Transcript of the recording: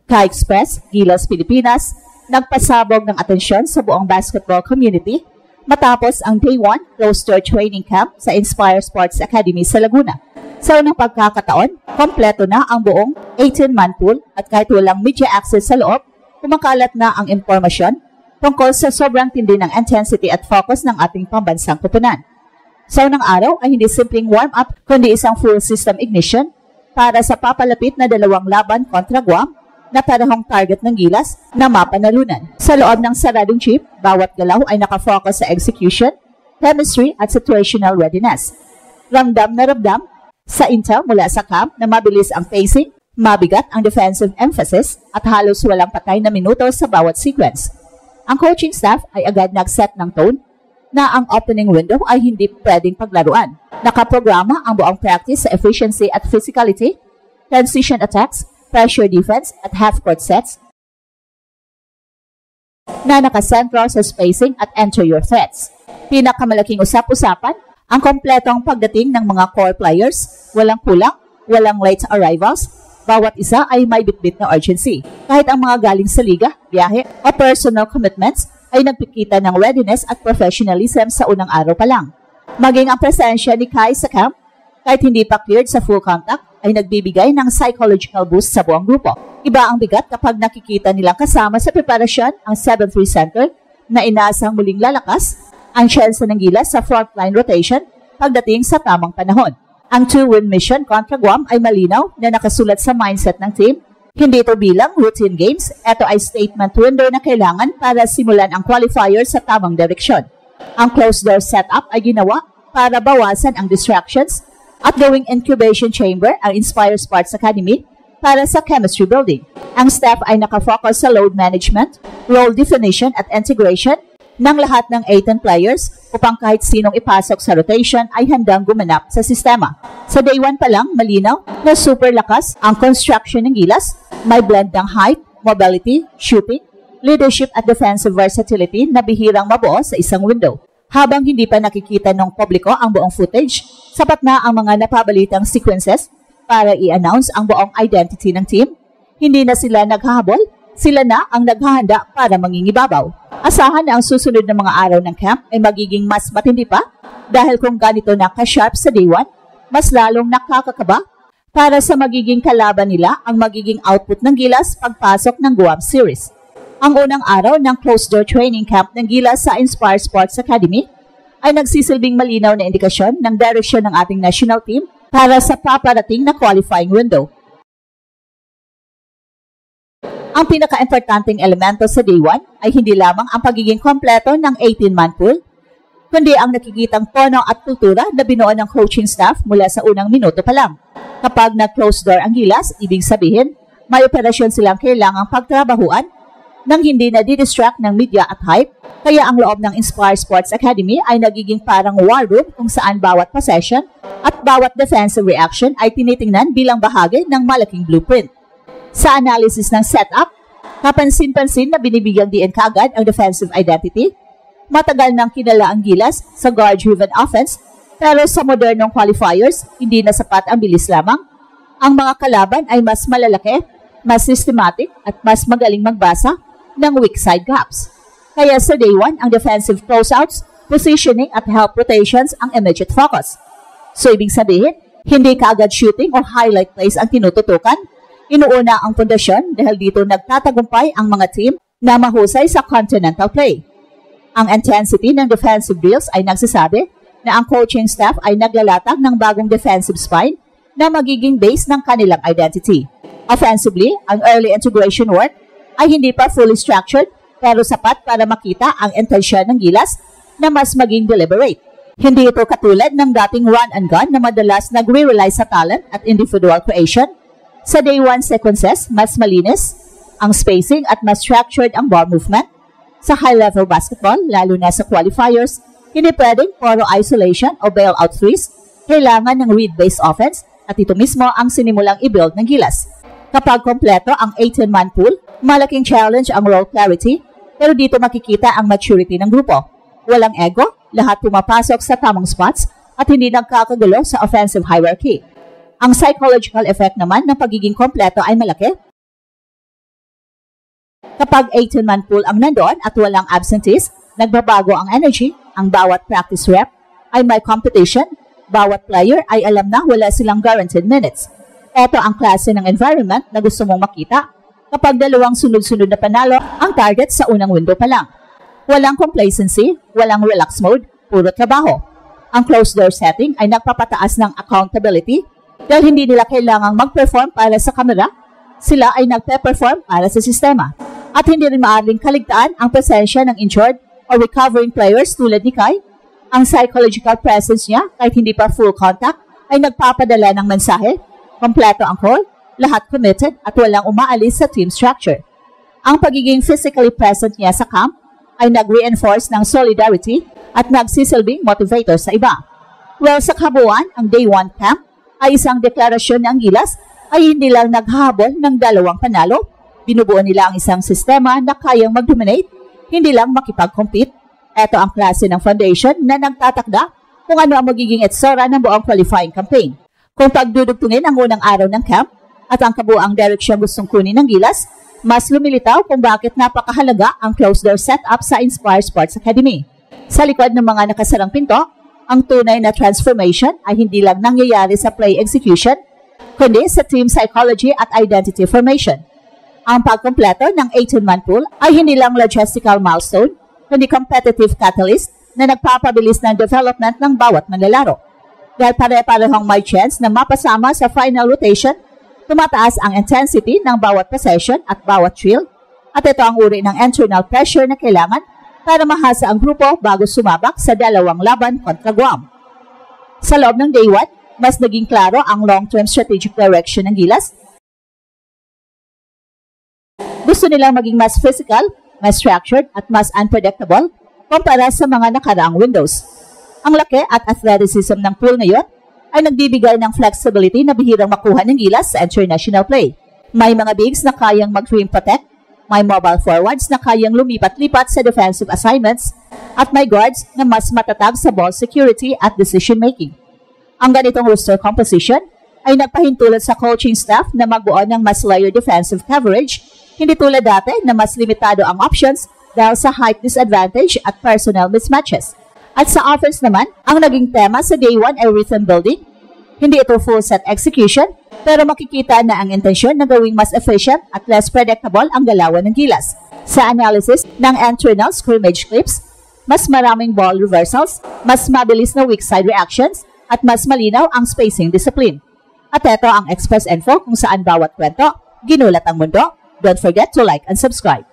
Ka-Express, Gilas, Pilipinas, nagpasabog ng atensyon sa buong basketball community matapos ang Day 1 closed-door training camp sa Inspire Sports Academy sa Laguna. Sa unang pagkakataon, kompleto na ang buong 18-man pool at kahit walang media access sa loob, kumakalat na ang impormasyon tungkol sa sobrang tindi ng intensity at focus ng ating pambansang koponan. Sa unang araw ay hindi simpleng warm-up kundi isang full system ignition para sa papalapit na 2 laban kontra Guam na parehong target ng Gilas na mapanalunan. Sa loob ng saradong jeep, bawat galaw ay nakafocus sa execution, chemistry at situational readiness. Ramdam na ramdam sa intel mula sa camp na mabilis ang pacing, mabigat ang defensive emphasis at halos walang patay na minuto sa bawat sequence. Ang coaching staff ay agad nag-set ng tone na ang opening window ay hindi pwedeng paglaruan. Nakaprograma ang buong practice sa efficiency at physicality, transition attacks, pressure defense at half-court sets na nakasentro sa spacing at enter your threats. Pinakamalaking usap-usapan, ang kompletong pagdating ng mga core players, walang kulang, walang late arrivals, bawat isa ay may bitbit na urgency. Kahit ang mga galing sa liga, biyahe o personal commitments ay nagpikita ng readiness at professionalism sa unang araw pa lang. Maging ang presensya ni Kai sa camp, kahit hindi pa cleared sa full contact, ay nagbibigay ng psychological boost sa buong grupo. Iba ang bigat kapag nakikita nilang kasama sa preparasyon ang 7-3 center na inaasang muling lalakas ang chance ng Gilas sa frontline rotation pagdating sa tamang panahon. Ang 2-win mission kontra Guam ay malinaw na nakasulat sa mindset ng team. Hindi ito bilang routine games, ito ay statement window na kailangan para simulan ang qualifier sa tamang direksyon. Ang closed-door setup ay ginawa para bawasan ang distractions at gawing incubation chamber ang Inspire Sports Academy para sa chemistry building. Ang staff ay nakafocus sa load management, role definition at integration ng lahat ng 18 players upang kahit sinong ipasok sa rotation ay handang gumanap sa sistema. Sa day 1 pa lang, malinaw na super lakas ang construction ng Gilas. May blend ng height, mobility, shooting, leadership at defensive versatility na bihirang mabuo sa isang window. Habang hindi pa nakikita ng publiko ang buong footage, sapat na ang mga napabalitang sequences para i-announce ang buong identity ng team. Hindi na sila naghahabol, sila na ang naghahanda para mangingibabaw. Asahan na ang susunod na mga araw ng camp ay magiging mas matindi pa dahil kung ganito na ka-sharp sa day 1, mas lalong nakakakaba para sa magiging kalaban nila ang magiging output ng Gilas pagpasok ng Guam Series. Ang unang araw ng closed-door training camp ng Gilas sa Inspire Sports Academy ay nagsisilbing malinaw na indikasyon ng direksyon ng ating national team para sa paparating na qualifying window. Ang pinaka-importanting elemento sa day 1 ay hindi lamang ang pagiging kompleto ng 18-man pool, kundi ang nakikitang tono at kultura na binuo ng coaching staff mula sa unang minuto pa lang. Kapag nag-close door ang Gilas, ibig sabihin, may operasyon silang kailangang pagtrabahuan nang hindi na didistract ng media at hype, kaya ang loob ng Inspire Sports Academy ay nagiging parang war room kung saan bawat possession at bawat defensive reaction ay tinitingnan bilang bahagi ng malaking blueprint. Sa analysis ng setup, kapansin-pansin na binibigyang diin kaagad ang defensive identity. Matagal nang kilala ang Gilas sa guard-driven offense, pero sa modernong qualifiers, hindi na sapat ang bilis lamang. Ang mga kalaban ay mas malalaki, mas systematic at mas magaling magbasa ng weak side gaps. Kaya sa day 1, ang defensive closeouts, positioning at help rotations ang immediate focus. So ibig sabihin, hindi kaagad shooting o highlight plays ang tinututukan. Inuuna ang pundasyon dahil dito nagtatagumpay ang mga team na mahusay sa continental play. Ang intensity ng defensive drills ay nagsasabi na ang coaching staff ay naglalatag ng bagong defensive spine na magiging base ng kanilang identity. Offensively, ang early integration work ay hindi pa fully structured pero sapat para makita ang intensyon ng Gilas na mas maging deliberate. Hindi ito katulad ng dating run and gun na madalas nagre-rely sa talent at individual creation. Sa day 1 sequences, mas malinis ang spacing at mas structured ang ball movement. Sa high-level basketball, lalo na sa qualifiers, hindi pwedeng puro isolation o bailout threes. Kailangan ng read-based offense at ito mismo ang sinimulang i-build ng Gilas. Kapag kompleto ang 18-man pool, malaking challenge ang role clarity, pero dito makikita ang maturity ng grupo. Walang ego, lahat pumapasok sa tamang spots at hindi nagkakagulo sa offensive hierarchy. Ang psychological effect naman ng pagiging kompleto ay malaki. Kapag 18-man pool ang nandoon at walang absentees, nagbabago ang energy, ang bawat practice rep ay may competition, bawat player ay alam na wala silang guaranteed minutes. Ito ang klase ng environment na gusto mong makita kapag dalawang sunod-sunod na panalo ang target sa unang window pa lang. Walang complacency, walang relax mode, puro trabaho. Ang closed door setting ay nagpapataas ng accountability dahil hindi nila kailangang mag-perform para sa kamera, sila ay nagpe-perform para sa sistema. At hindi rin maaaring kaligtaan ang presensya ng injured o recovering players tulad ni Kai. Ang psychological presence niya, kahit hindi pa full contact, ay nagpapadala ng mensahe, kompleto ang call, lahat committed at walang umaalis sa team structure. Ang pagiging physically present niya sa camp ay nag-reinforce ng solidarity at nagsisilbing motivator sa iba. Well, sa kabuuan, ang Day 1 camp ay isang deklarasyon ng Gilas ay hindi lang naghahabol ng dalawang panalo, binubuo nila ang isang sistema na kayang mag-dominate, hindi lang makipag-compete. Ito ang klase ng foundation na nagtatakda kung ano ang magiging etsura ng buong qualifying campaign. Kung pagdudugtungin ang unang araw ng camp at ang kabuang direksyon gustong kunin ng Gilas, mas lumilitaw kung bakit napakahalaga ang closed door setup sa Inspire Sports Academy. Sa likod ng mga nakasarang pinto, ang tunay na transformation ay hindi lang nangyayari sa play execution, kundi sa team psychology at identity formation. Ang pagkompleto ng 18-man pool ay hindi lang logistical milestone, kundi competitive catalyst na nagpapabilis ng development ng bawat manlalaro. Dahil pare-parehong may chance na mapasama sa final rotation, tumataas ang intensity ng bawat possession at bawat drill, at ito ang uri ng internal pressure na kailangan para mahasa ang grupo bago sumabak sa dalawang laban kontra Guam. Sa loob ng Day 1, mas naging klaro ang long-term strategic direction ng Gilas. Gusto nilang maging mas physical, mas structured at mas unpredictable kumpara sa mga nakaraang windows. Ang laki at athleticism ng pool ngayon ay nagbibigay ng flexibility na bihirang makuha ng Gilas sa international play. May mga bigs na kayang mag-rim protect, may mobile forwards na kayang lumipat-lipat sa defensive assignments, at may guards na mas matatag sa ball security at decision-making. Ang ganitong roster composition ay nagpahintulot sa coaching staff na magbuo ng mas layered defensive coverage, hindi tulad dati na mas limitado ang options dahil sa height disadvantage at personnel mismatches. At sa offense naman, ang naging tema sa Day 1 ay rhythm building. Hindi ito full set execution, pero makikita na ang intensyon na gawing mas efficient at less predictable ang galawan ng Gilas. Sa analysis ng internal scrimmage clips, mas maraming ball reversals, mas mabilis na weak side reactions, at mas malinaw ang spacing discipline. At ito ang Express Info kung saan bawat kwento, ginulat ang mundo. Don't forget to like and subscribe.